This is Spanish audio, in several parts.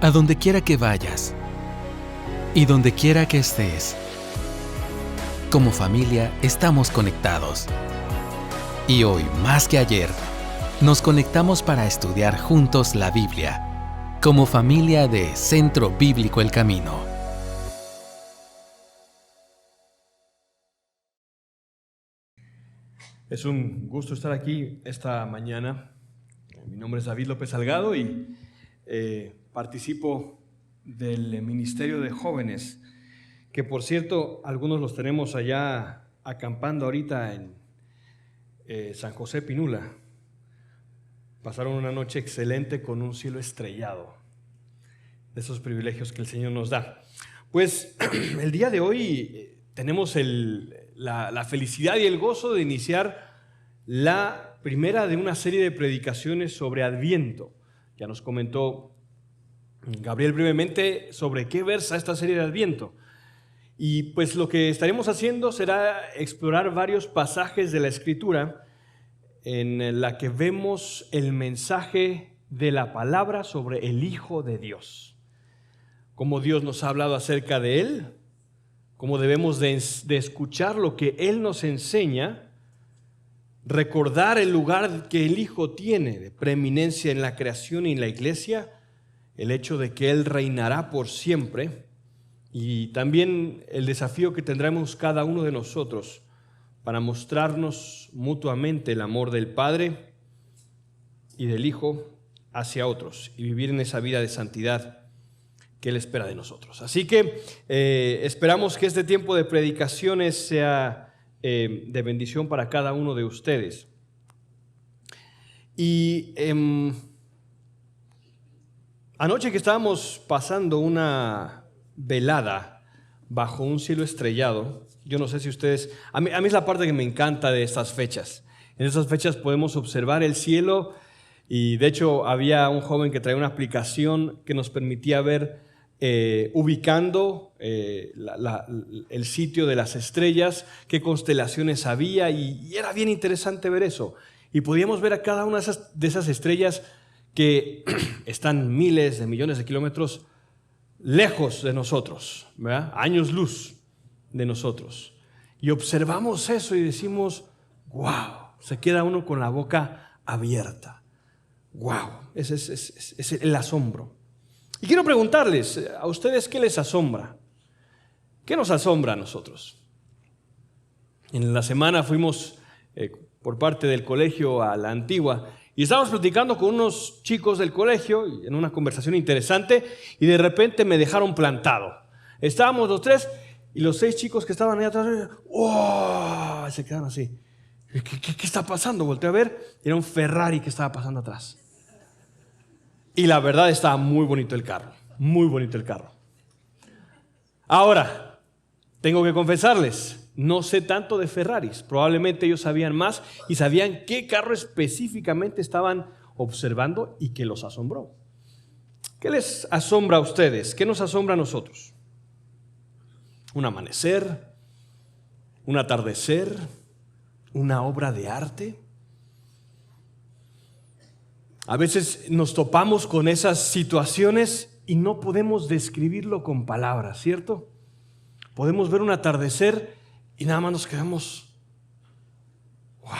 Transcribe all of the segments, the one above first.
A donde quiera que vayas y donde quiera que estés, como familia estamos conectados. Y hoy, más que ayer, nos conectamos para estudiar juntos la Biblia, como familia de Centro Bíblico El Camino. Es un gusto estar aquí esta mañana. Mi nombre es David López Salgado y participo del Ministerio de Jóvenes, que por cierto, algunos los tenemos allá acampando ahorita en San José Pinula. Pasaron una noche excelente con un cielo estrellado, de esos privilegios que el Señor nos da. Pues el día de hoy tenemos la felicidad y el gozo de iniciar la primera de una serie de predicaciones sobre Adviento. Ya nos comentó Gabriel brevemente sobre qué versa esta serie de Adviento. Y pues lo que estaremos haciendo será explorar varios pasajes de la Escritura en la que vemos el mensaje de la palabra sobre el Hijo de Dios. Cómo Dios nos ha hablado acerca de Él, cómo debemos de escuchar lo que Él nos enseña, recordar el lugar que el Hijo tiene de preeminencia en la creación y en la iglesia, el hecho de que Él reinará por siempre, y también el desafío que tendremos cada uno de nosotros para mostrarnos mutuamente el amor del Padre y del Hijo hacia otros y vivir en esa vida de santidad que Él espera de nosotros. Así que esperamos que este tiempo de predicaciones sea de bendición para cada uno de ustedes. Y anoche que estábamos pasando una velada bajo un cielo estrellado, yo no sé si ustedes, a mí es la parte que me encanta de estas fechas. En estas fechas podemos observar el cielo y de hecho había un joven que traía una aplicación que nos permitía ver ubicando el sitio de las estrellas, qué constelaciones había y era bien interesante ver eso. Y podíamos ver a cada una de esas estrellas que están miles de millones de kilómetros lejos de nosotros, ¿verdad? Años luz de nosotros. Y observamos eso y decimos, wow, se queda uno con la boca abierta. Wow, ese es el asombro. Y quiero preguntarles a ustedes, ¿qué les asombra? ¿Qué nos asombra a nosotros? En la semana fuimos por parte del colegio a la Antigua y estábamos platicando con unos chicos del colegio en una conversación interesante y de repente me dejaron plantado. Estábamos los tres y los 6 chicos que estaban ahí atrás, ¡oh! Se quedaron así. ¿Qué está pasando? Volteé a ver, era un Ferrari que estaba pasando atrás. Y la verdad estaba muy bonito el carro, muy bonito el carro. Ahora, tengo que confesarles, no sé tanto de Ferraris, probablemente ellos sabían más y sabían qué carro específicamente estaban observando y que los asombró. ¿Qué les asombra a ustedes? ¿Qué nos asombra a nosotros? ¿Un amanecer? ¿Un atardecer? ¿Una obra de arte? A veces nos topamos con esas situaciones y no podemos describirlo con palabras, ¿cierto? Podemos ver un atardecer y nada más nos quedamos, wow.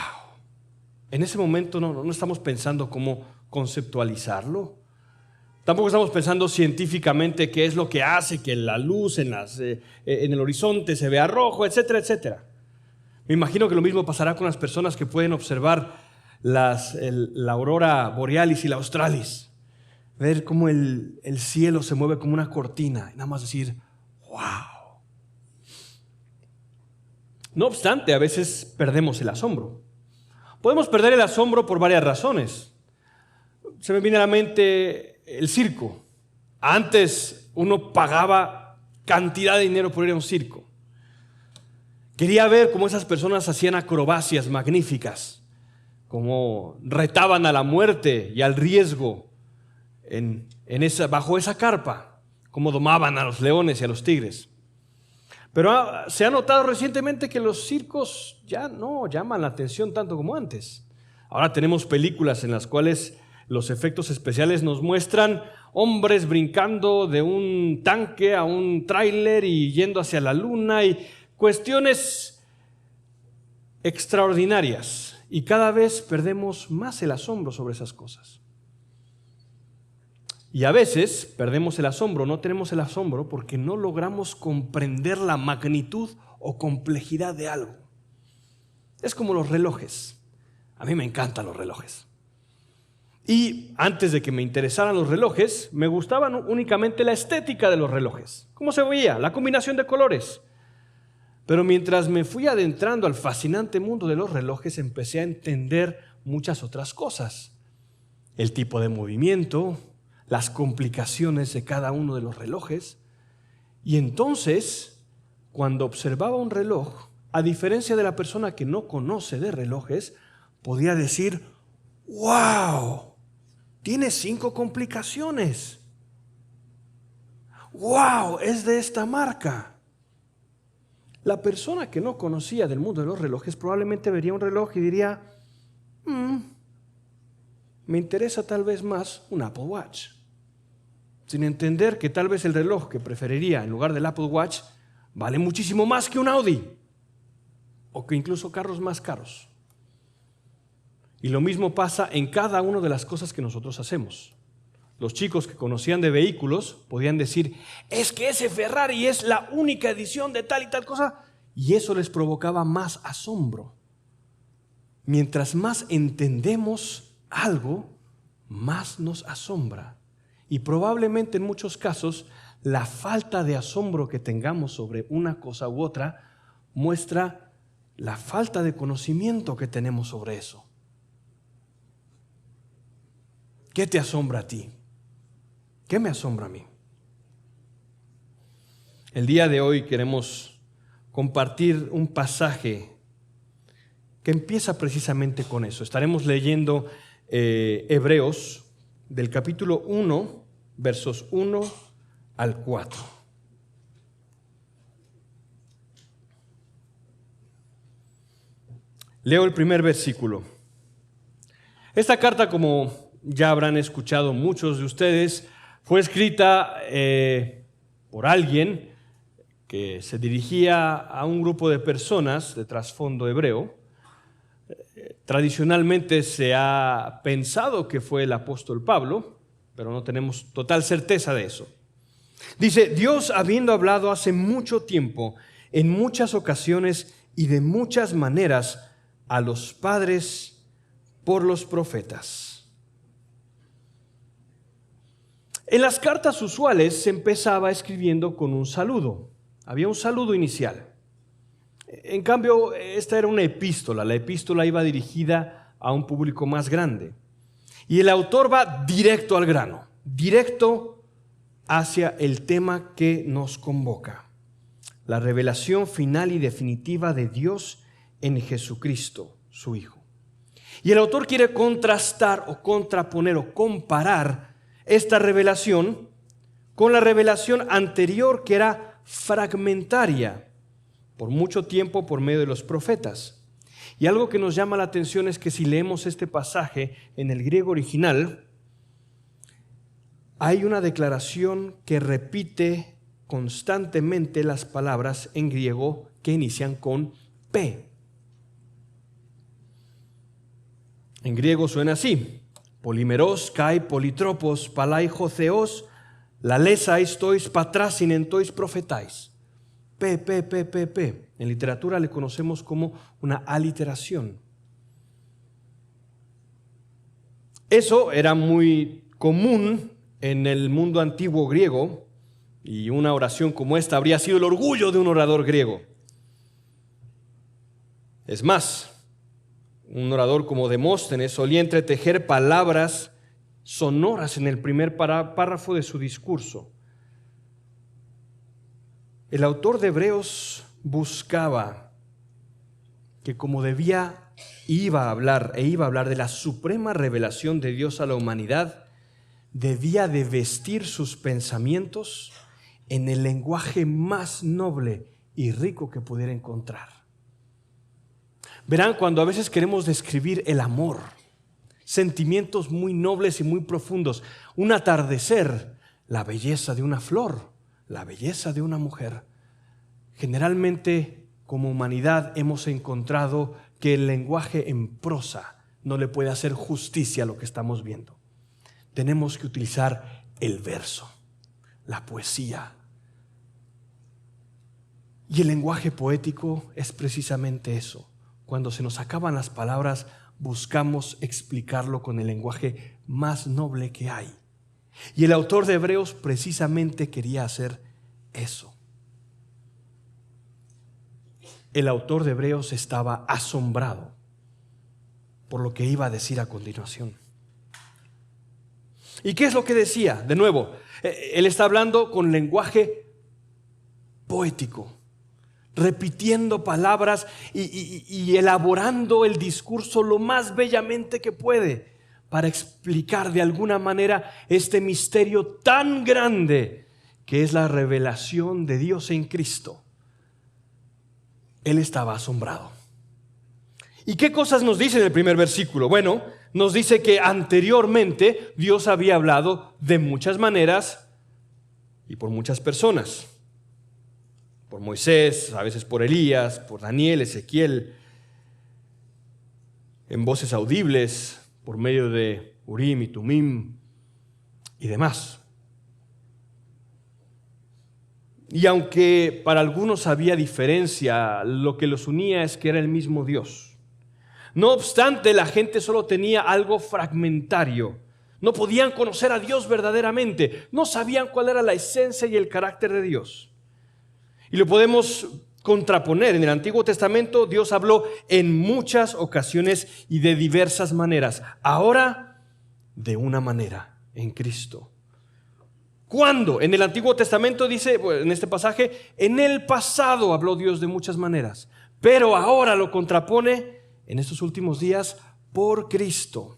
En ese momento no estamos pensando cómo conceptualizarlo. Tampoco estamos pensando científicamente qué es lo que hace que la luz en el horizonte se vea rojo, etcétera, etcétera. Me imagino que lo mismo pasará con las personas que pueden observar la aurora borealis y la australis. Ver cómo el cielo se mueve como una cortina y nada más decir, wow. No obstante, a veces perdemos el asombro. Podemos perder el asombro por varias razones. Se me viene a la mente el circo. Antes uno pagaba cantidad de dinero por ir a un circo. Quería ver cómo esas personas hacían acrobacias magníficas, cómo retaban a la muerte y al riesgo bajo esa carpa, cómo domaban a los leones y a los tigres. Pero se ha notado recientemente que los circos ya no llaman la atención tanto como antes. Ahora tenemos películas en las cuales Los efectos especiales nos muestran hombres brincando de un tanque a un tráiler y yendo hacia la luna y cuestiones extraordinarias. Y cada vez perdemos más el asombro sobre esas cosas. Y a veces perdemos el asombro, no tenemos el asombro porque no logramos comprender la magnitud o complejidad de algo. Es como los relojes. A mí me encantan los relojes. Y antes de que me interesaran los relojes, me gustaba únicamente la estética de los relojes. ¿Cómo se veía? La combinación de colores. Pero mientras me fui adentrando al fascinante mundo de los relojes, empecé a entender muchas otras cosas. El tipo de movimiento, las complicaciones de cada uno de los relojes. Y entonces, cuando observaba un reloj, a diferencia de la persona que no conoce de relojes, podía decir, ¡wow! Tiene 5 complicaciones. ¡Wow! Es de esta marca. La persona que no conocía del mundo de los relojes probablemente vería un reloj y diría, me interesa tal vez más un Apple Watch. Sin entender que tal vez el reloj que preferiría en lugar del Apple Watch vale muchísimo más que un Audi o que incluso carros más caros. Y lo mismo pasa en cada una de las cosas que nosotros hacemos. Los chicos que conocían de vehículos podían decir, es que ese Ferrari es la única edición de tal y tal cosa, y eso les provocaba más asombro. Mientras más entendemos algo, más nos asombra. Y probablemente en muchos casos, la falta de asombro que tengamos sobre una cosa u otra muestra la falta de conocimiento que tenemos sobre eso. ¿Qué te asombra a ti? ¿Qué me asombra a mí? El día de hoy queremos compartir un pasaje que empieza precisamente con eso. Estaremos leyendo Hebreos del capítulo 1, versos 1 al 4. Leo el primer versículo. Esta carta, como ya habrán escuchado muchos de ustedes, fue escrita por alguien que se dirigía a un grupo de personas de trasfondo hebreo. Tradicionalmente se ha pensado que fue el apóstol Pablo, pero no tenemos total certeza de eso. Dice, Dios, habiendo hablado hace mucho tiempo, en muchas ocasiones y de muchas maneras, a los padres por los profetas. En las cartas usuales se empezaba escribiendo con un saludo. Había un saludo inicial. En cambio, esta era una epístola. La epístola iba dirigida a un público más grande. Y el autor va directo al grano, directo hacia el tema que nos convoca. La revelación final y definitiva de Dios en Jesucristo, su Hijo. Y el autor quiere contrastar o contraponer o comparar esta revelación con la revelación anterior que era fragmentaria por mucho tiempo por medio de los profetas. Y algo que nos llama la atención es que si leemos este pasaje en el griego original, hay una declaración que repite constantemente las palabras en griego que inician con P. En griego suena así: Polimeros, kai, politropos, palai, jotheos, la lesa estois patrasin entois profetais. P. En literatura le conocemos como una aliteración. Eso era muy común en el mundo antiguo griego, y una oración como esta habría sido el orgullo de un orador griego. Es más, un orador como Demóstenes solía entretejer palabras sonoras en el primer párrafo de su discurso. El autor de Hebreos buscaba que como iba a hablar de la suprema revelación de Dios a la humanidad, debía de vestir sus pensamientos en el lenguaje más noble y rico que pudiera encontrar. Verán, cuando a veces queremos describir el amor, sentimientos muy nobles y muy profundos. Un atardecer, la belleza de una flor, la belleza de una mujer. Generalmente, como humanidad, hemos encontrado que el lenguaje en prosa no le puede hacer justicia a lo que estamos viendo. Tenemos que utilizar el verso, la poesía. Y el lenguaje poético es precisamente eso. Cuando se nos acaban las palabras, buscamos explicarlo con el lenguaje más noble que hay. Y el autor de Hebreos precisamente quería hacer eso. El autor de Hebreos estaba asombrado por lo que iba a decir a continuación. ¿Y qué es lo que decía? De nuevo, él está hablando con lenguaje poético, repitiendo palabras y elaborando el discurso lo más bellamente que puede para explicar de alguna manera este misterio tan grande que es la revelación de Dios en Cristo. Él estaba asombrado. ¿Y qué cosas nos dice en el primer versículo? Bueno, nos dice que anteriormente Dios había hablado de muchas maneras y por muchas personas. Por Moisés, a veces por Elías, por Daniel, Ezequiel, en voces audibles, por medio de Urim y Tumim y demás. Y aunque para algunos había diferencia, lo que los unía es que era el mismo Dios. No obstante, la gente solo tenía algo fragmentario. No podían conocer a Dios verdaderamente. No sabían cuál era la esencia y el carácter de Dios. Y lo podemos contraponer. En el Antiguo Testamento Dios habló en muchas ocasiones y de diversas maneras. Ahora, de una manera, en Cristo. ¿Cuándo? En el Antiguo Testamento dice, en este pasaje, en el pasado habló Dios de muchas maneras, pero ahora lo contrapone en estos últimos días por Cristo.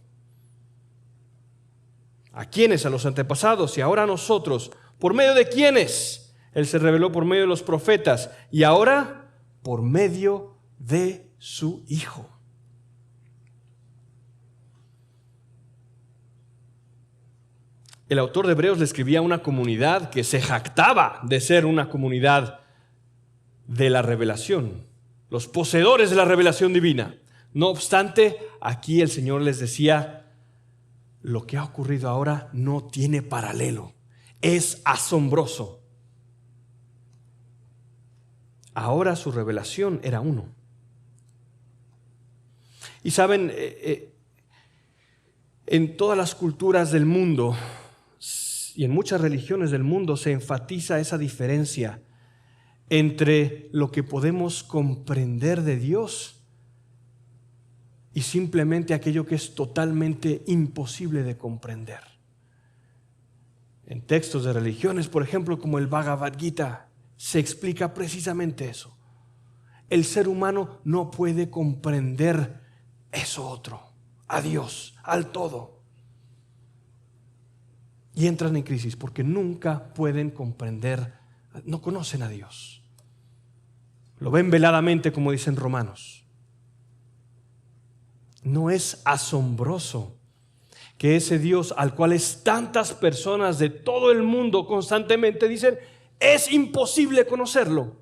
¿A quiénes? A los antepasados y ahora a nosotros. ¿Por medio de quiénes? Él se reveló por medio de los profetas y ahora por medio de su Hijo. El autor de Hebreos le escribía a una comunidad que se jactaba de ser una comunidad de la revelación, los poseedores de la revelación divina. No obstante, aquí el Señor les decía, lo que ha ocurrido ahora no tiene paralelo, es asombroso. Ahora su revelación era uno. Y saben, en todas las culturas del mundo y en muchas religiones del mundo se enfatiza esa diferencia entre lo que podemos comprender de Dios y simplemente aquello que es totalmente imposible de comprender. En textos de religiones, por ejemplo, como el Bhagavad Gita, se explica precisamente eso. El ser humano no puede comprender eso otro, a Dios, al todo. Y entran en crisis porque nunca pueden comprender, no conocen a Dios. Lo ven veladamente, como dicen Romanos. ¿No es asombroso que ese Dios al cual tantas personas de todo el mundo constantemente dicen, es imposible conocerlo?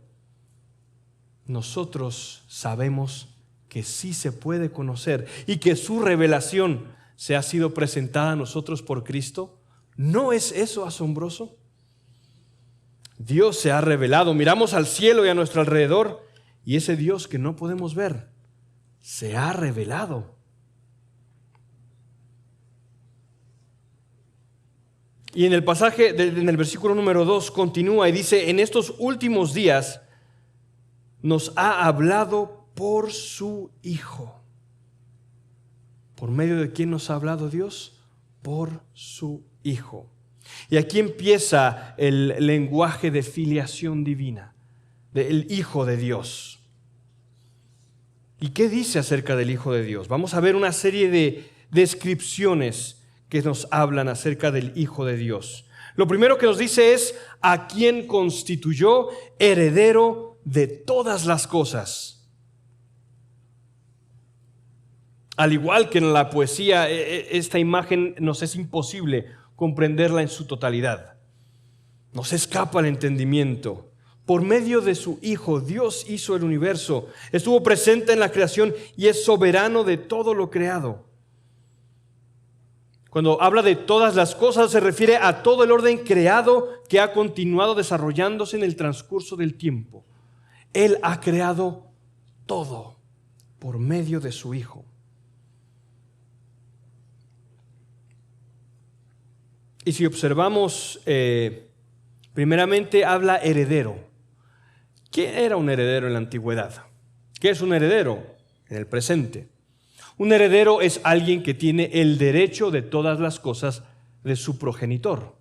Nosotros sabemos que sí se puede conocer y que su revelación se ha sido presentada a nosotros por Cristo. ¿No es eso asombroso? Dios se ha revelado. Miramos al cielo y a nuestro alrededor y ese Dios que no podemos ver se ha revelado. Y en el pasaje, en el versículo número 2, continúa y dice, en estos últimos días nos ha hablado por su Hijo. ¿Por medio de quién nos ha hablado Dios? Por su Hijo. Y aquí empieza el lenguaje de filiación divina, del Hijo de Dios. ¿Y qué dice acerca del Hijo de Dios? Vamos a ver una serie de descripciones que nos hablan acerca del Hijo de Dios. Lo primero que nos dice es a quien constituyó heredero de todas las cosas. Al igual que en la poesía, esta imagen nos es imposible comprenderla en su totalidad. Nos escapa el entendimiento. Por medio de su Hijo, Dios hizo el universo, estuvo presente en la creación y es soberano de todo lo creado. Cuando habla de todas las cosas, se refiere a todo el orden creado que ha continuado desarrollándose en el transcurso del tiempo. Él ha creado todo por medio de su Hijo. Y si observamos, primeramente habla heredero. ¿Qué era un heredero en la antigüedad? ¿Qué es un heredero en el presente? Un heredero es alguien que tiene el derecho de todas las cosas de su progenitor.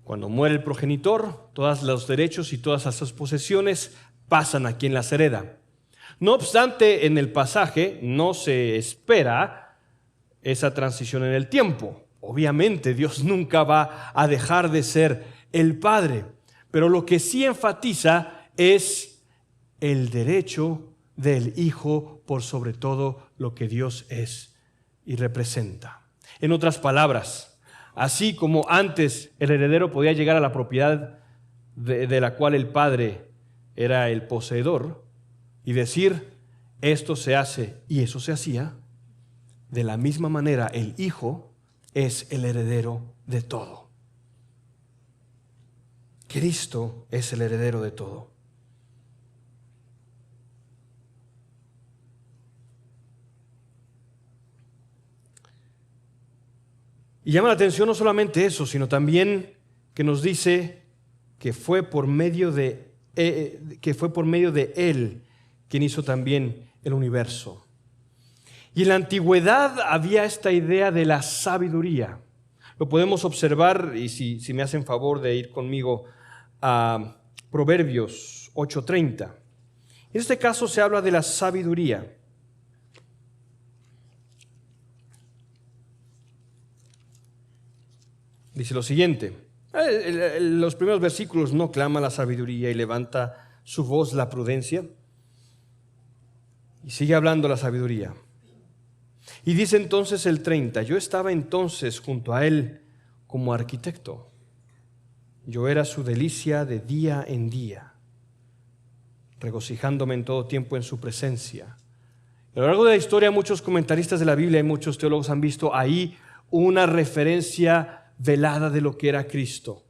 Cuando muere el progenitor, todos los derechos y todas esas posesiones pasan a quien las hereda. No obstante, en el pasaje no se espera esa transición en el tiempo. Obviamente, Dios nunca va a dejar de ser el Padre, pero lo que sí enfatiza es el derecho del Hijo por sobre todo lo que Dios es y representa. En otras palabras, así como antes el heredero podía llegar a la propiedad de la cual el Padre era el poseedor y decir, esto se hace y eso se hacía, de la misma manera el Hijo es el heredero de todo. Cristo es el heredero de todo. Y llama la atención no solamente eso, sino también que nos dice que fue por medio de Él quien hizo también el universo. Y en la antigüedad había esta idea de la sabiduría. Lo podemos observar, y si me hacen favor de ir conmigo a Proverbios 8:30. En este caso se habla de la sabiduría. Dice lo siguiente, los primeros versículos: no clama la sabiduría y levanta su voz la prudencia. Y sigue hablando la sabiduría. Y dice entonces el 30, yo estaba entonces junto a él como arquitecto. Yo era su delicia de día en día, regocijándome en todo tiempo en su presencia. A lo largo de la historia, muchos comentaristas de la Biblia y muchos teólogos han visto ahí una referencia velada de lo que era Cristo.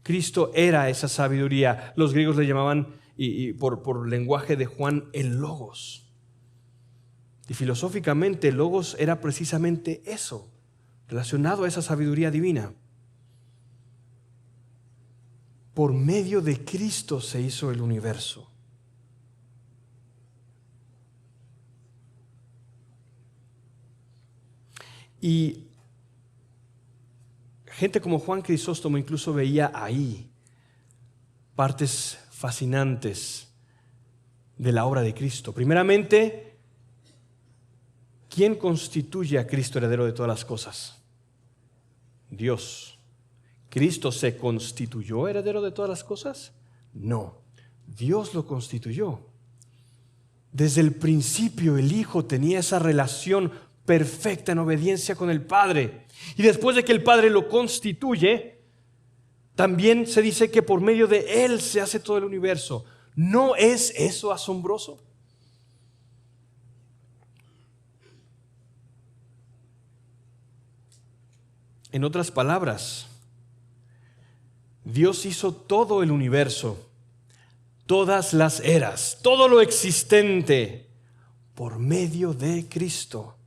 Cristo era esa sabiduría. Los griegos le llamaban, y por lenguaje de Juan, el Logos. Y filosóficamente el Logos era precisamente eso, relacionado a esa sabiduría divina. Por medio de Cristo se hizo el universo. Y gente como Juan Crisóstomo incluso veía ahí partes fascinantes de la obra de Cristo. Primeramente, ¿quién constituye a Cristo heredero de todas las cosas? Dios. ¿Cristo se constituyó heredero de todas las cosas? No, Dios lo constituyó. Desde el principio el Hijo tenía esa relación perfecta en obediencia con el Padre. Y después de que el Padre lo constituye, también se dice que por medio de Él se hace todo el universo. ¿No es eso asombroso? En otras palabras, Dios hizo todo el universo, todas las eras, todo lo existente por medio de Cristo.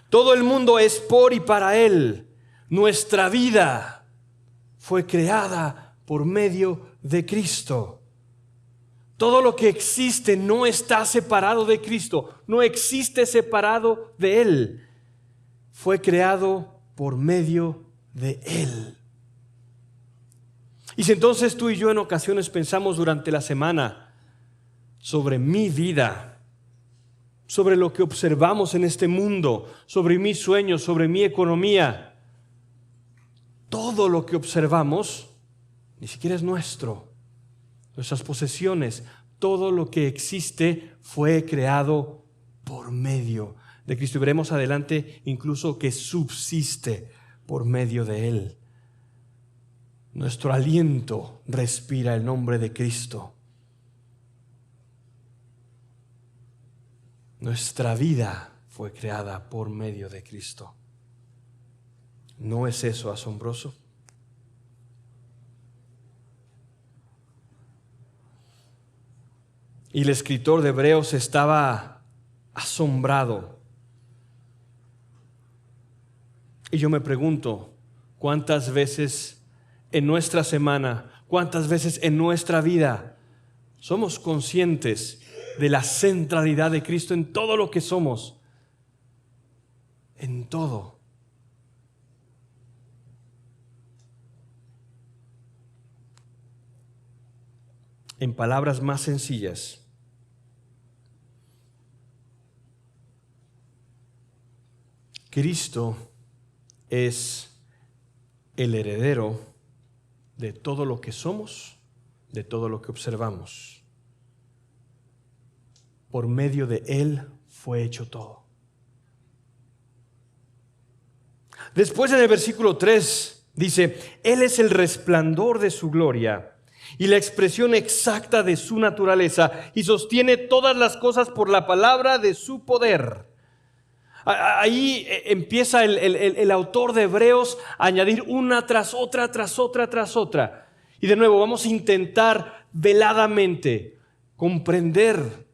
Todo el mundo es por y para Él. Nuestra vida fue creada por medio de Cristo. Todo lo que existe no está separado de Cristo, no existe separado de Él. Fue creado por medio de Él. Y si entonces tú y yo en ocasiones pensamos durante la semana sobre mi vida, sobre lo que observamos en este mundo, sobre mis sueños, sobre mi economía, todo lo que observamos ni siquiera es nuestro. Nuestras posesiones, todo lo que existe fue creado por medio de Cristo. Y veremos adelante incluso que subsiste por medio de Él. Nuestro aliento respira el nombre de Cristo. Nuestra vida fue creada por medio de Cristo. ¿No es eso asombroso? Y el escritor de Hebreos estaba asombrado. Y yo me pregunto, ¿cuántas veces en nuestra semana, cuántas veces en nuestra vida somos conscientes de la centralidad de Cristo en todo lo que somos? En todo. En palabras más sencillas, Cristo es el heredero de todo lo que somos, de todo lo que observamos. Por medio de Él fue hecho todo. Después en el versículo 3 dice, Él es el resplandor de su gloria y la expresión exacta de su naturaleza, y sostiene todas las cosas por la palabra de su poder. Ahí empieza el autor de Hebreos a añadir una tras otra, tras otra, tras otra. Y de nuevo vamos a intentar veladamente comprender,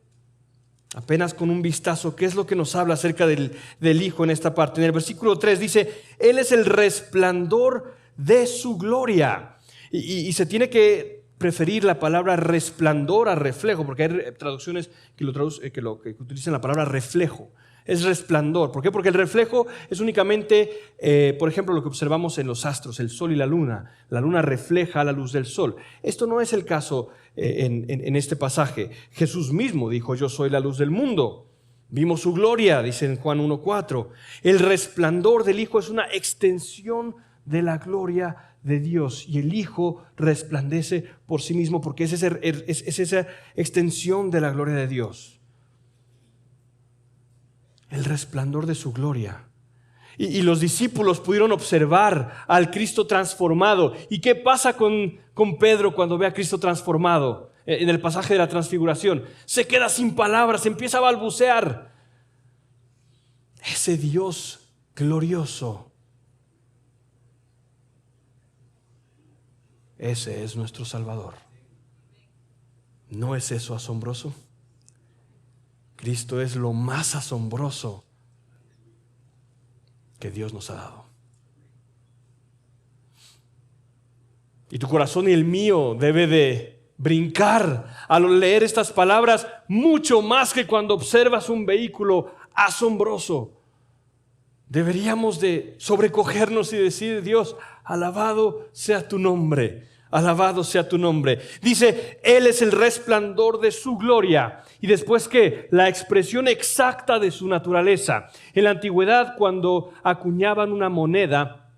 apenas con un vistazo, qué es lo que nos habla acerca del Hijo en esta parte. En el versículo 3 dice, Él es el resplandor de su gloria. Y se tiene que preferir la palabra resplandor a reflejo, porque hay traducciones que utilizan la palabra reflejo. Es resplandor. ¿Por qué? Porque el reflejo es únicamente, por ejemplo, lo que observamos en los astros, el sol y la luna. La luna refleja la luz del sol. Esto no es el caso en este pasaje. Jesús mismo dijo, yo soy la luz del mundo. Vimos su gloria, dice en Juan 1:4. El resplandor del Hijo es una extensión de la gloria de Dios, y el Hijo resplandece por sí mismo porque es esa extensión de la gloria de Dios. El resplandor de su gloria. Y los discípulos pudieron observar al Cristo transformado. ¿Y qué pasa con Pedro cuando ve a Cristo transformado? En el pasaje de la transfiguración, se queda sin palabras, empieza a balbucear. Ese Dios glorioso, ese es nuestro Salvador. ¿No es eso asombroso? Cristo es lo más asombroso que Dios nos ha dado. Y tu corazón y el mío debe de brincar al leer estas palabras, mucho más que cuando observas un vehículo asombroso. Deberíamos de sobrecogernos y decir, Dios, alabado sea tu nombre, alabado sea tu nombre. Dice, Él es el resplandor de su gloria. Y después, ¿qué? La expresión exacta de su naturaleza. En la antigüedad, cuando acuñaban una moneda,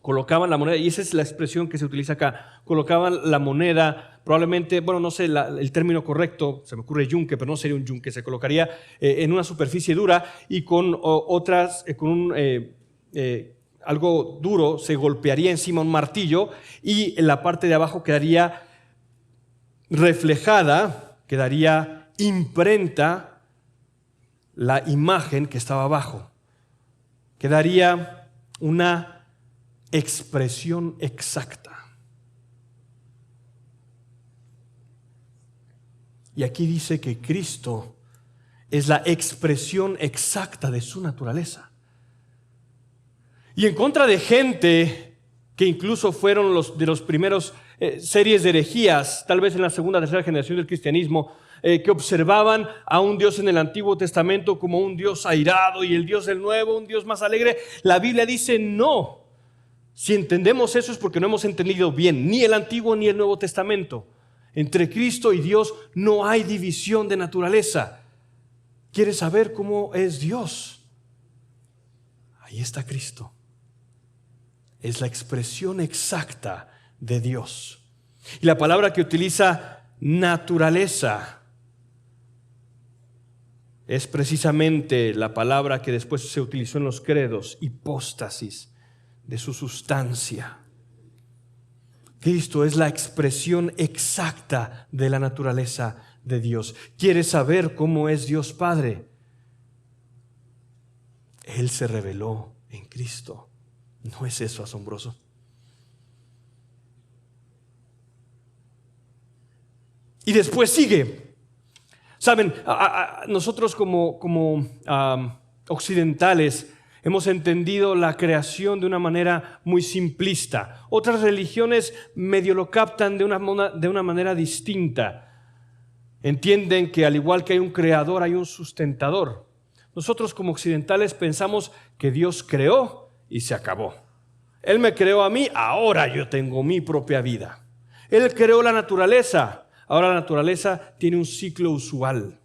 colocaban la moneda, y esa es la expresión que se utiliza acá, colocaban la moneda, probablemente, bueno, no sé el término correcto, se me ocurre yunque, pero no sería un yunque, se colocaría en una superficie dura y con algo duro se golpearía encima un martillo, y en la parte de abajo quedaría reflejada, quedaría imprenta la imagen que estaba abajo. Quedaría una expresión exacta. Y aquí dice que Cristo es la expresión exacta de su naturaleza. Y en contra de gente que incluso fueron de los primeros series de herejías, tal vez en la segunda o tercera generación del cristianismo, que observaban a un Dios en el Antiguo Testamento como un Dios airado y el Dios del Nuevo, un Dios más alegre. La Biblia dice no. Si entendemos eso es porque no hemos entendido bien ni el Antiguo ni el Nuevo Testamento. Entre Cristo y Dios no hay división de naturaleza. ¿Quieres saber cómo es Dios? Ahí está Cristo. Es la expresión exacta de Dios. Y la palabra que utiliza naturaleza es precisamente la palabra que después se utilizó en los credos, hipóstasis, de su sustancia. Cristo es la expresión exacta de la naturaleza de Dios. ¿Quieres saber cómo es Dios Padre? Él se reveló en Cristo. ¿No es eso asombroso? Y después sigue. Saben, nosotros como occidentales hemos entendido la creación de una manera muy simplista. Otras religiones medio lo captan de una manera distinta. Entienden que al igual que hay un creador, hay un sustentador. Nosotros como occidentales pensamos que Dios creó y se acabó. Él me creó a mí, ahora yo tengo mi propia vida. Él creó la naturaleza, ahora la naturaleza tiene un ciclo usual.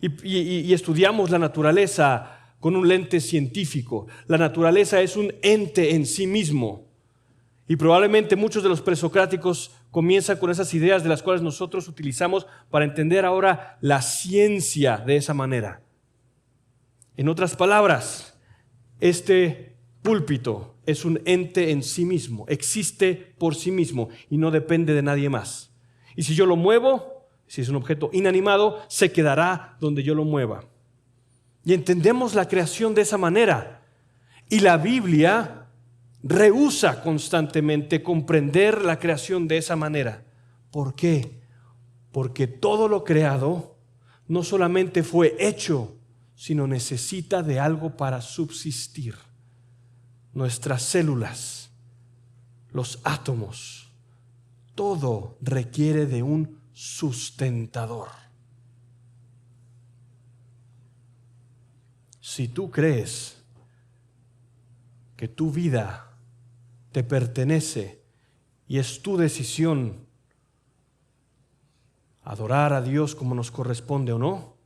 Y estudiamos la naturaleza con un lente científico. La naturaleza es un ente en sí mismo. Y probablemente muchos de los presocráticos comienzan con esas ideas de las cuales nosotros utilizamos para entender ahora la ciencia de esa manera. En otras palabras, este púlpito es un ente en sí mismo, existe por sí mismo y no depende de nadie más. Y si yo lo muevo, si es un objeto inanimado, se quedará donde yo lo mueva. Y entendemos la creación de esa manera. Y la Biblia rehúsa constantemente comprender la creación de esa manera. ¿Por qué? Porque todo lo creado no solamente fue hecho, sino necesita de algo para subsistir. Nuestras células, los átomos, todo requiere de un sustentador. Si tú crees que tu vida te pertenece y es tu decisión adorar a Dios como nos corresponde o no,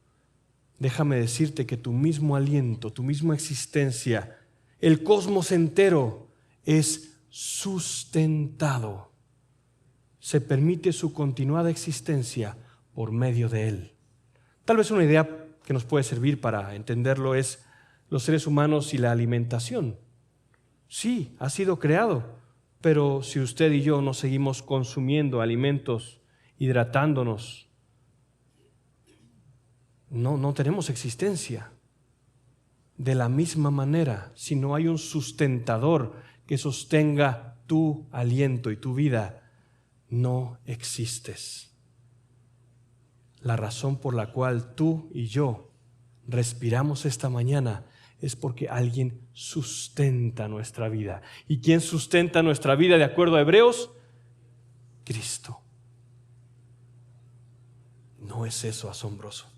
déjame decirte que tu mismo aliento, tu misma existencia, el cosmos entero es sustentado. Se permite su continuada existencia por medio de Él. Tal vez una idea que nos puede servir para entenderlo es los seres humanos y la alimentación. Sí, ha sido creado, pero si usted y yo no seguimos consumiendo alimentos, hidratándonos, no tenemos existencia. De la misma manera, si no hay un sustentador que sostenga tu aliento y tu vida, no existes. La razón por la cual tú y yo respiramos esta mañana es porque alguien sustenta nuestra vida. ¿Y quién sustenta nuestra vida de acuerdo a Hebreos? Cristo. ¿No es eso asombroso?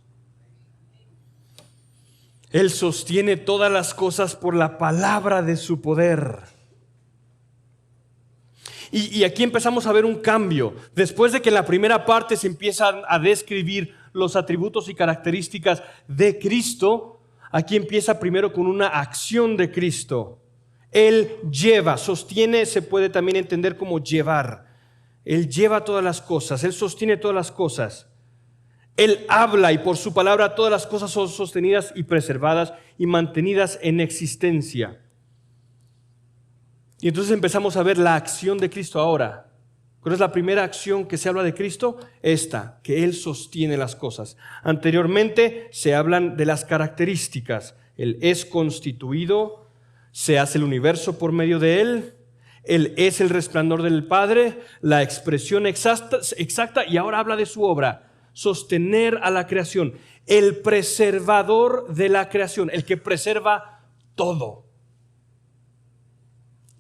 Él sostiene todas las cosas por la palabra de su poder. Y aquí empezamos a ver un cambio. Después de que en la primera parte se empiezan a describir los atributos y características de Cristo, aquí empieza primero con una acción de Cristo. Él lleva, sostiene, se puede también entender como llevar. Él lleva todas las cosas, Él sostiene todas las cosas. Él habla y por su palabra todas las cosas son sostenidas y preservadas y mantenidas en existencia. Y entonces empezamos a ver la acción de Cristo ahora. ¿Cuál es la primera acción que se habla de Cristo? Esta, que Él sostiene las cosas. Anteriormente se hablan de las características. Él es constituido, se hace el universo por medio de Él. Él es el resplandor del Padre, la expresión exacta, y ahora habla de su obra. Sostener a la creación, el preservador de la creación, el que preserva todo.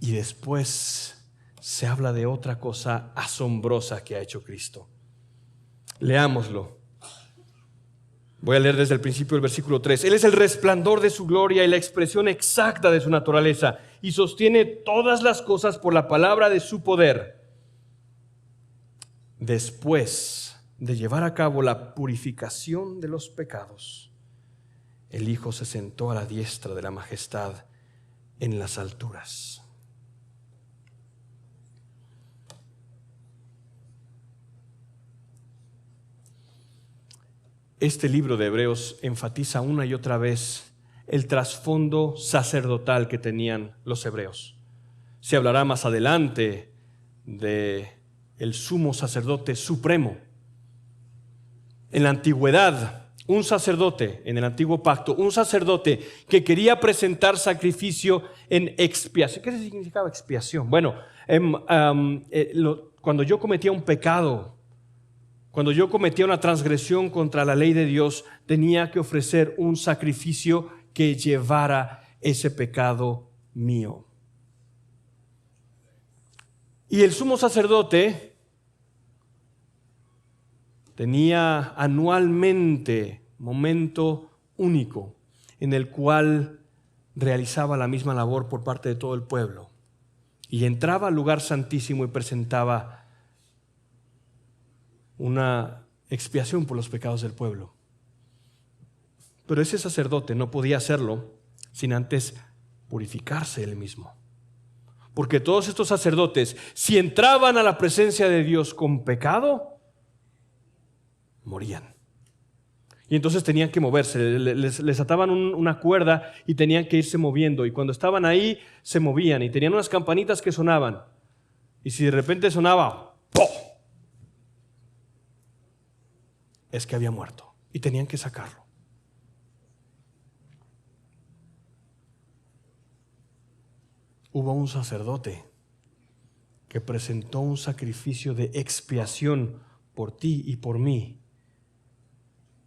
Y después se habla de otra cosa asombrosa que ha hecho Cristo. Leámoslo. Voy a leer desde el principio del versículo 3. Él es el resplandor de su gloria y la expresión exacta de su naturaleza, y sostiene todas las cosas por la palabra de su poder. Después de llevar a cabo la purificación de los pecados, el Hijo se sentó a la diestra de la majestad en las alturas. este libro de Hebreos enfatiza una y otra vez el trasfondo sacerdotal que tenían los hebreos. Se hablará más adelante de el sumo sacerdote supremo. En la antigüedad, un sacerdote, en el antiguo pacto, un sacerdote que quería presentar sacrificio en expiación. ¿Qué significaba expiación? Bueno, cuando yo cometía un pecado, cuando yo cometía una transgresión contra la ley de Dios, tenía que ofrecer un sacrificio que llevara ese pecado mío. Y el sumo sacerdote tenía anualmente momento único en el cual realizaba la misma labor por parte de todo el pueblo. Y entraba al lugar santísimo y presentaba una expiación por los pecados del pueblo. Pero ese sacerdote no podía hacerlo sin antes purificarse él mismo. Porque todos estos sacerdotes, si entraban a la presencia de Dios con pecado, morían. Y entonces tenían que moverse, les ataban una cuerda y tenían que irse moviendo. Y cuando estaban ahí, se movían y tenían unas campanitas que sonaban. Y si de repente sonaba, ¡pum!, es que había muerto y tenían que sacarlo. Hubo un sacerdote que presentó un sacrificio de expiación por ti y por mí,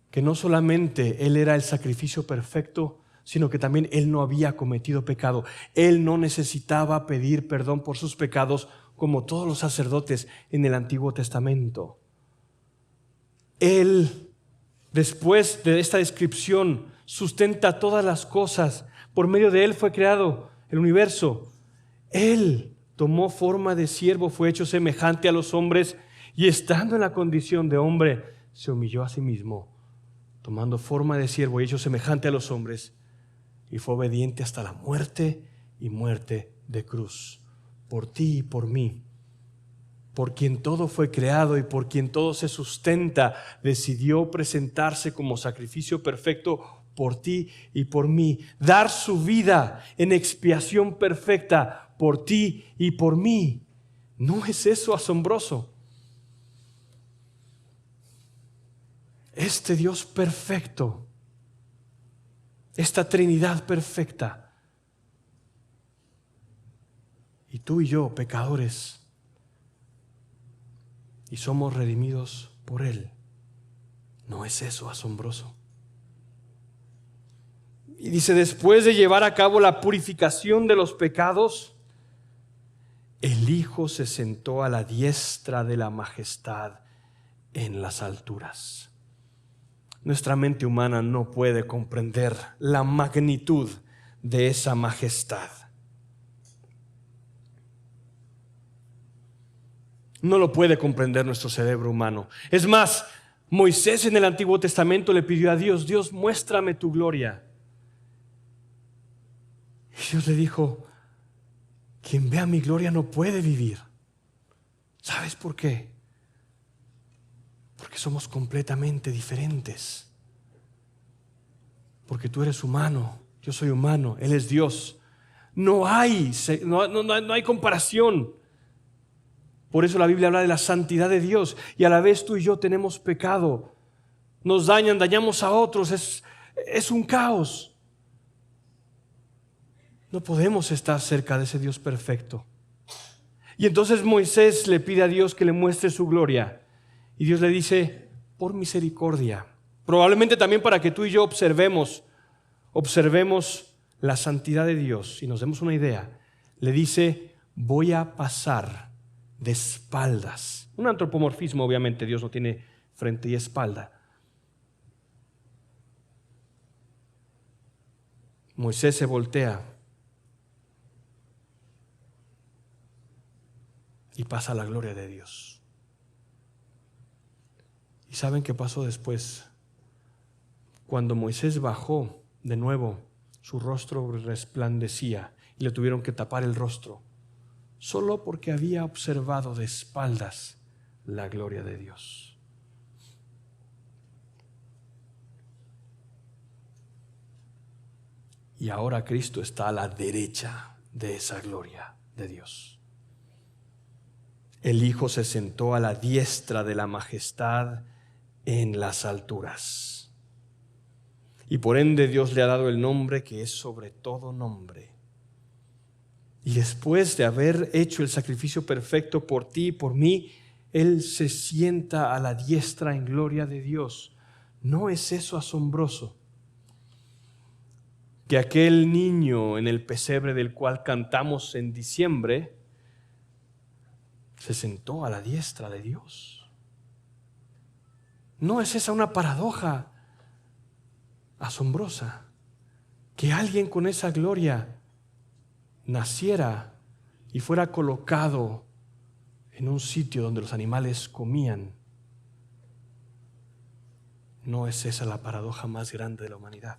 que no solamente Él era el sacrificio perfecto, sino que también Él no había cometido pecado. Él no necesitaba pedir perdón por sus pecados como todos los sacerdotes en el Antiguo Testamento. Él, después de esta descripción, sustenta todas las cosas. Por medio de Él fue creado el universo. Él tomó forma de siervo, fue hecho semejante a los hombres y estando en la condición de hombre, se humilló a sí mismo, tomando forma de siervo y hecho semejante a los hombres, y fue obediente hasta la muerte y muerte de cruz. Por ti y por mí, por quien todo fue creado y por quien todo se sustenta, decidió presentarse como sacrificio perfecto por ti y por mí, dar su vida en expiación perfecta por ti y por mí. ¿No es eso asombroso? Este Dios perfecto, esta Trinidad perfecta, y tú y yo, pecadores, y somos redimidos por Él. ¿No es eso asombroso? Y dice, después de llevar a cabo la purificación de los pecados, el Hijo se sentó a la diestra de la majestad en las alturas. Nuestra mente humana no puede comprender la magnitud de esa majestad. No lo puede comprender nuestro cerebro humano. Es más, Moisés en el Antiguo Testamento le pidió a Dios, Dios, muéstrame tu gloria. Y Dios le dijo, quien vea mi gloria no puede vivir. ¿Sabes por qué? Porque somos completamente diferentes. Porque tú eres humano, yo soy humano, Él es Dios. No hay comparación. Por eso la Biblia habla de la santidad de Dios y a la vez tú y yo tenemos pecado. Nos dañamos a otros, es un caos. No podemos estar cerca de ese Dios perfecto. Y entonces Moisés le pide a Dios que le muestre su gloria. Y Dios le dice, por misericordia. Probablemente también para que tú y yo observemos la santidad de Dios y nos demos una idea. Le dice, voy a pasar de espaldas. Un antropomorfismo, obviamente, Dios no tiene frente y espalda. Moisés se voltea y pasa la gloria de Dios. ¿Y saben qué pasó después? Cuando Moisés bajó de nuevo, su rostro resplandecía y le tuvieron que tapar el rostro, solo porque había observado de espaldas la gloria de Dios. Y ahora Cristo está a la derecha de esa gloria de Dios. El Hijo se sentó a la diestra de la majestad en las alturas. Y por ende Dios le ha dado el nombre que es sobre todo nombre. Y después de haber hecho el sacrificio perfecto por ti y por mí, Él se sienta a la diestra en gloria de Dios. ¿No es eso asombroso? Que aquel niño en el pesebre del cual cantamos en diciembre se sentó a la diestra de Dios. ¿No es esa una paradoja asombrosa? Que alguien con esa gloria naciera y fuera colocado en un sitio donde los animales comían. ¿No es esa la paradoja más grande de la humanidad?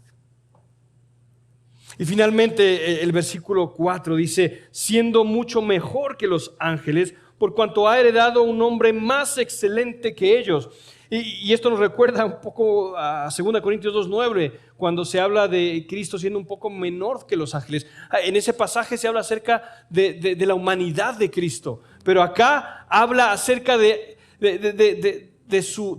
Y finalmente el versículo 4 dice, siendo mucho mejor que los ángeles, por cuanto ha heredado un nombre más excelente que ellos. Y esto nos recuerda un poco a 2 Corintios 2:9, cuando se habla de Cristo siendo un poco menor que los ángeles. En ese pasaje se habla acerca de la humanidad de Cristo, pero acá habla acerca de su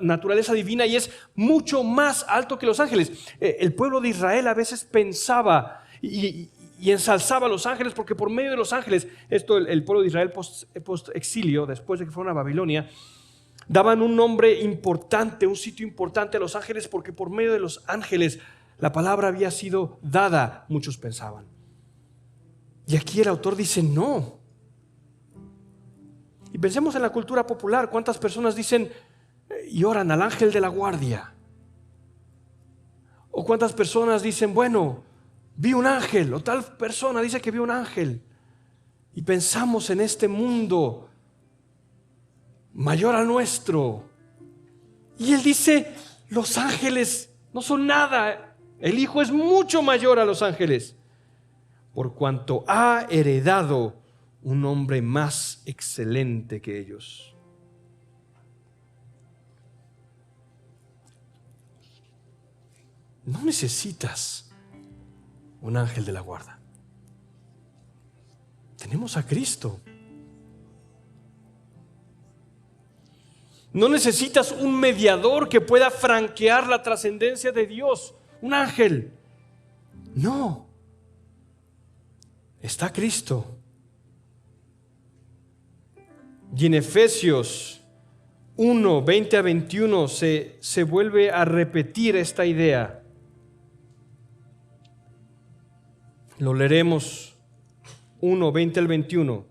naturaleza divina, y es mucho más alto que los ángeles. El pueblo de Israel a veces pensaba y ensalzaba a los ángeles, porque por medio de los ángeles, el pueblo de Israel post-exilio, después de que fueron a Babilonia, daban un nombre importante, un sitio importante a los ángeles, porque por medio de los ángeles la palabra había sido dada, muchos pensaban. Y aquí el autor dice no. Y pensemos en la cultura popular, cuántas personas dicen y oran al ángel de la guardia. O cuántas personas dicen, bueno, vi un ángel, o tal persona dice que vio un ángel. Y pensamos en este mundo mayor al nuestro. Y él dice, los ángeles no son nada. El Hijo es mucho mayor a los ángeles, por cuanto ha heredado un nombre más excelente que ellos. No necesitas un ángel de la guarda. Tenemos a Cristo. No necesitas un mediador que pueda franquear la trascendencia de Dios, un ángel. No. Está Cristo. Y en Efesios 1, 20 a 21 se vuelve a repetir esta idea. Lo leeremos 1, 20 al 21.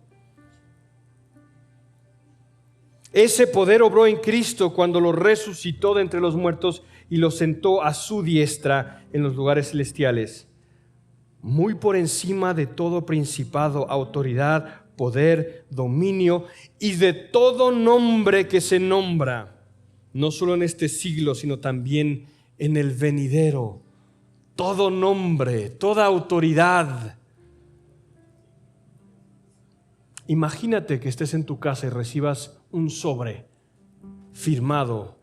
Ese poder obró en Cristo cuando lo resucitó de entre los muertos y lo sentó a su diestra en los lugares celestiales, muy por encima de todo principado, autoridad, poder, dominio y de todo nombre que se nombra, no solo en este siglo, sino también en el venidero. Todo nombre, toda autoridad. Imagínate que estés en tu casa y recibas un sobre firmado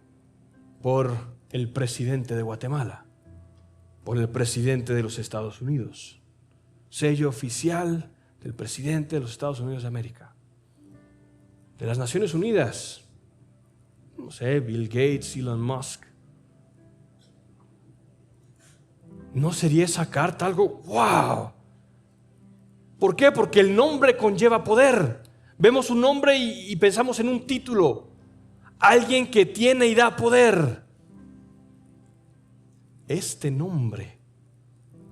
por el presidente de Guatemala, por el presidente de los Estados Unidos, sello oficial del presidente de los Estados Unidos de América, de las Naciones Unidas, no sé, Bill Gates, Elon Musk. ¿No sería esa carta algo wow? ¿Por qué? Porque el nombre conlleva poder. Vemos un nombre y pensamos en un título, alguien que tiene y da poder. Este nombre,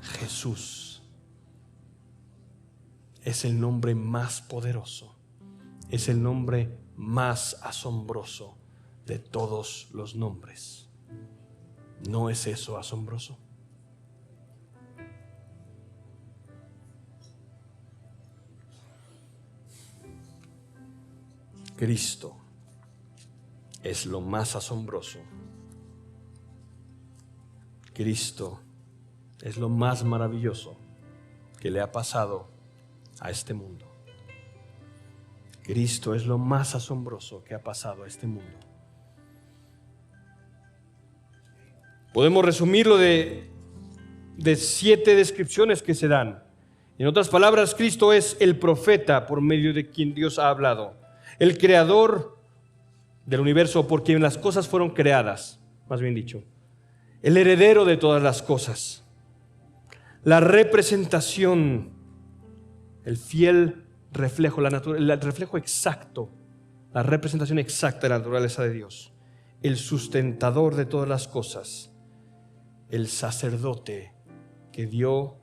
Jesús, es el nombre más poderoso, es el nombre más asombroso de todos los nombres. ¿No es eso asombroso? Cristo es lo más asombroso. Cristo es lo más maravilloso que le ha pasado a este mundo. Cristo es lo más asombroso que ha pasado a este mundo. Podemos resumirlo de de 7 descripciones que se dan. En otras palabras, Cristo es el profeta por medio de quien Dios ha hablado, el creador del universo por quien las cosas fueron creadas, más bien dicho, el heredero de todas las cosas, la representación, el fiel reflejo, el reflejo exacto, la representación exacta de la naturaleza de Dios, el sustentador de todas las cosas, el sacerdote que dio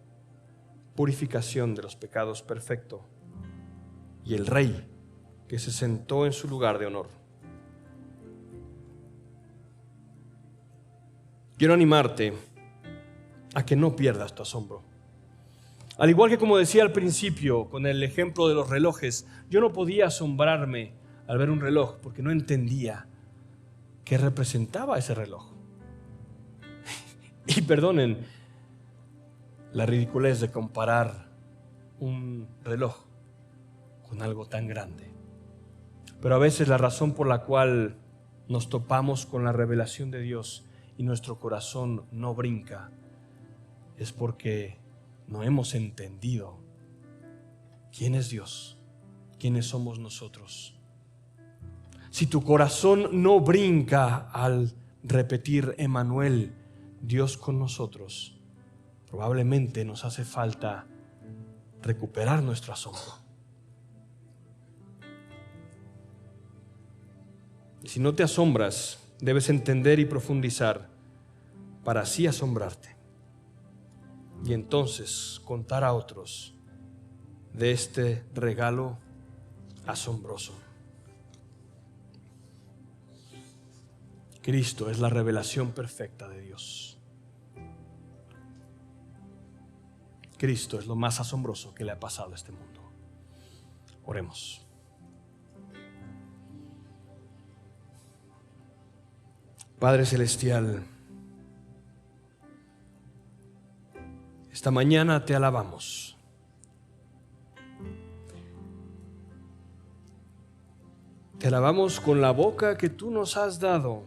purificación de los pecados perfecto, y el rey que se sentó en su lugar de honor. Quiero animarte a que no pierdas tu asombro. Al igual que, como decía al principio con el ejemplo de los relojes, yo no podía asombrarme al ver un reloj porque no entendía qué representaba ese reloj. Y perdonen la ridiculez de comparar un reloj con algo tan grande. Pero a veces la razón por la cual nos topamos con la revelación de Dios y nuestro corazón no brinca es porque no hemos entendido quién es Dios, quiénes somos nosotros. Si tu corazón no brinca al repetir Emmanuel, Dios con nosotros, probablemente nos hace falta recuperar nuestro asombro. Y si no te asombras, debes entender y profundizar para así asombrarte. Y entonces contar a otros de este regalo asombroso. Cristo es la revelación perfecta de Dios. Cristo es lo más asombroso que le ha pasado a este mundo. Oremos. Padre Celestial, esta mañana te alabamos. Te alabamos con la boca que tú nos has dado.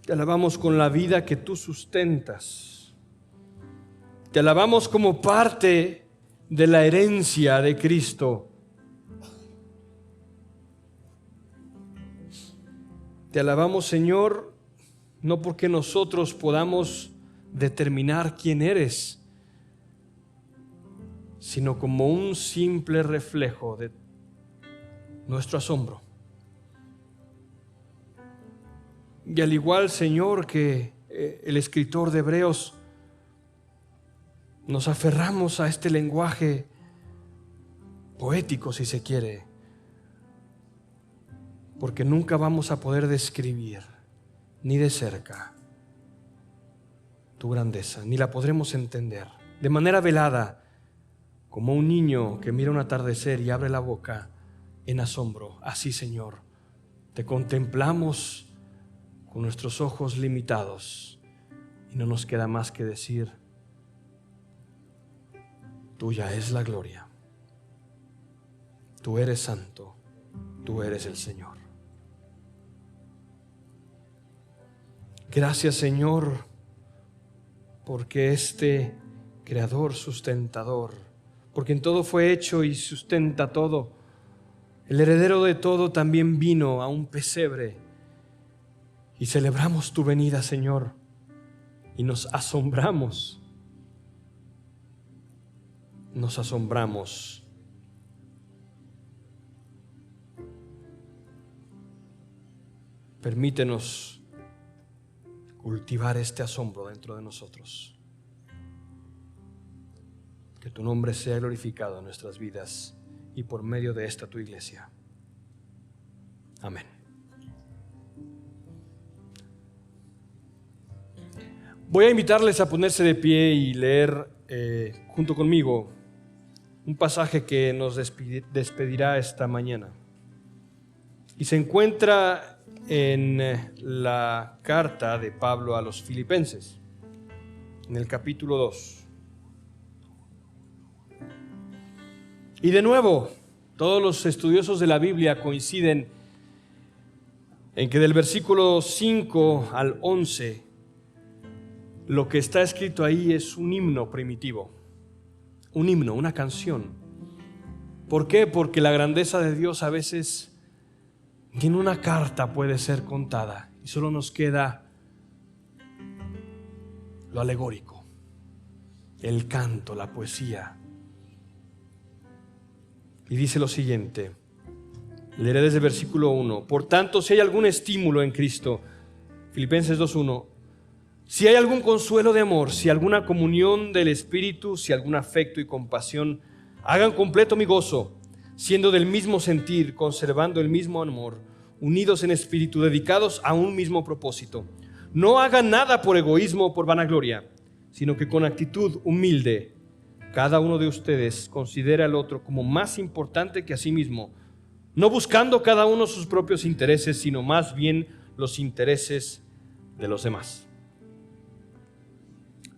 Te alabamos con la vida que tú sustentas. Te alabamos como parte de la herencia de Cristo. Te alabamos, Señor, no porque nosotros podamos determinar quién eres, sino como un simple reflejo de nuestro asombro. Y al igual, Señor, que el escritor de Hebreos, nos aferramos a este lenguaje poético, si se quiere, porque nunca vamos a poder describir ni de cerca tu grandeza, ni la podremos entender. De manera velada, como un niño que mira un atardecer y abre la boca en asombro, así, Señor, te contemplamos con nuestros ojos limitados y no nos queda más que decir: tuya es la gloria, tú eres santo, tú eres el Señor. Gracias, Señor, porque este creador, sustentador, porque en todo fue hecho y sustenta todo, el heredero de todo, también vino a un pesebre. Y celebramos tu venida, Señor, y nos asombramos. Nos asombramos. Permítenos cultivar este asombro dentro de nosotros. Que tu nombre sea glorificado en nuestras vidas y por medio de esta tu iglesia. Amén. Voy a invitarles a ponerse de pie y leer junto conmigo un pasaje que nos despedirá esta mañana. Y se encuentra en la carta de Pablo a los Filipenses, en el capítulo 2. Y de nuevo, todos los estudiosos de la Biblia coinciden en que del versículo 5 al 11, lo que está escrito ahí es un himno primitivo, un himno, una canción. ¿Por qué? Porque la grandeza de Dios a veces ni en una carta puede ser contada y solo nos queda lo alegórico, el canto, la poesía. Y dice lo siguiente, leeré desde el versículo 1. Por tanto, si hay algún estímulo en Cristo, Filipenses 2:1, si hay algún consuelo de amor, si alguna comunión del Espíritu, si algún afecto y compasión, hagan completo mi gozo, siendo del mismo sentir, conservando el mismo amor, unidos en espíritu, dedicados a un mismo propósito. No hagan nada por egoísmo o por vanagloria, sino que con actitud humilde, cada uno de ustedes considera al otro como más importante que a sí mismo, no buscando cada uno sus propios intereses, sino más bien los intereses de los demás.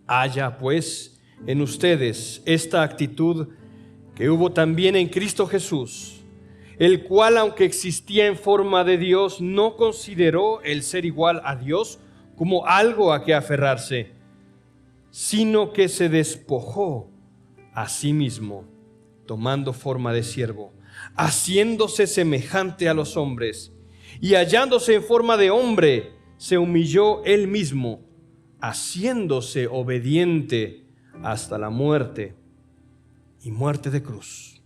Haya pues en ustedes esta actitud que hubo también en Cristo Jesús, el cual, aunque existía en forma de Dios, no consideró el ser igual a Dios como algo a que aferrarse, sino que se despojó a sí mismo, tomando forma de siervo, haciéndose semejante a los hombres, y hallándose en forma de hombre, se humilló él mismo, haciéndose obediente hasta la muerte y muerte de cruz.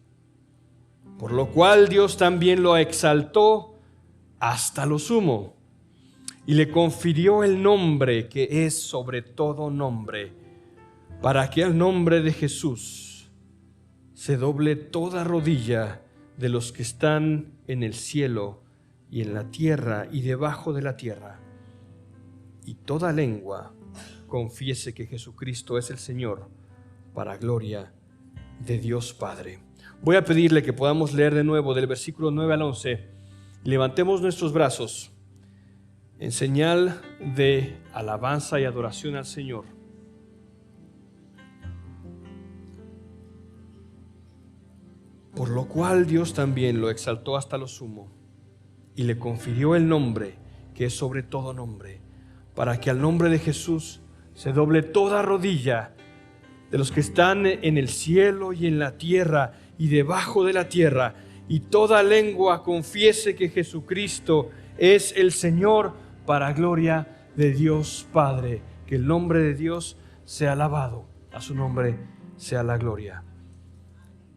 Por lo cual Dios también lo exaltó hasta lo sumo y le confirió el nombre que es sobre todo nombre, para que al nombre de Jesús se doble toda rodilla de los que están en el cielo y en la tierra y debajo de la tierra, y toda lengua confiese que Jesucristo es el Señor, para gloria de Dios Padre. Voy a pedirle que podamos leer de nuevo del versículo 9 al 11. Levantemos nuestros brazos en señal de alabanza y adoración al Señor. Por lo cual Dios también lo exaltó hasta lo sumo y le confirió el nombre que es sobre todo nombre, para que al nombre de Jesús se doble toda rodilla de los que están en el cielo y en la tierra y debajo de la tierra, y toda lengua confiese que Jesucristo es el Señor, para gloria de Dios Padre. Que el nombre de Dios sea alabado, a su nombre sea la gloria.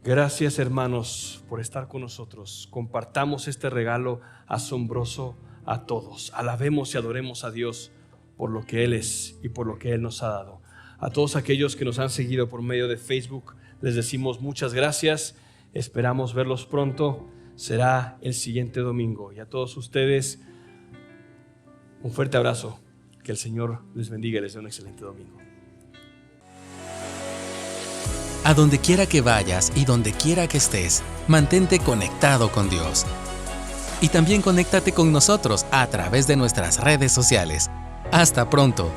Gracias, hermanos, por estar con nosotros. Compartamos este regalo asombroso a todos. Alabemos y adoremos a Dios por lo que Él es y por lo que Él nos ha dado. A todos aquellos que nos han seguido por medio de Facebook, les decimos muchas gracias. Esperamos verlos pronto. Será el siguiente domingo. Y a todos ustedes, un fuerte abrazo. Que el Señor les bendiga y les dé un excelente domingo. A donde quiera que vayas y donde quiera que estés, mantente conectado con Dios. Y también conéctate con nosotros a través de nuestras redes sociales. Hasta pronto.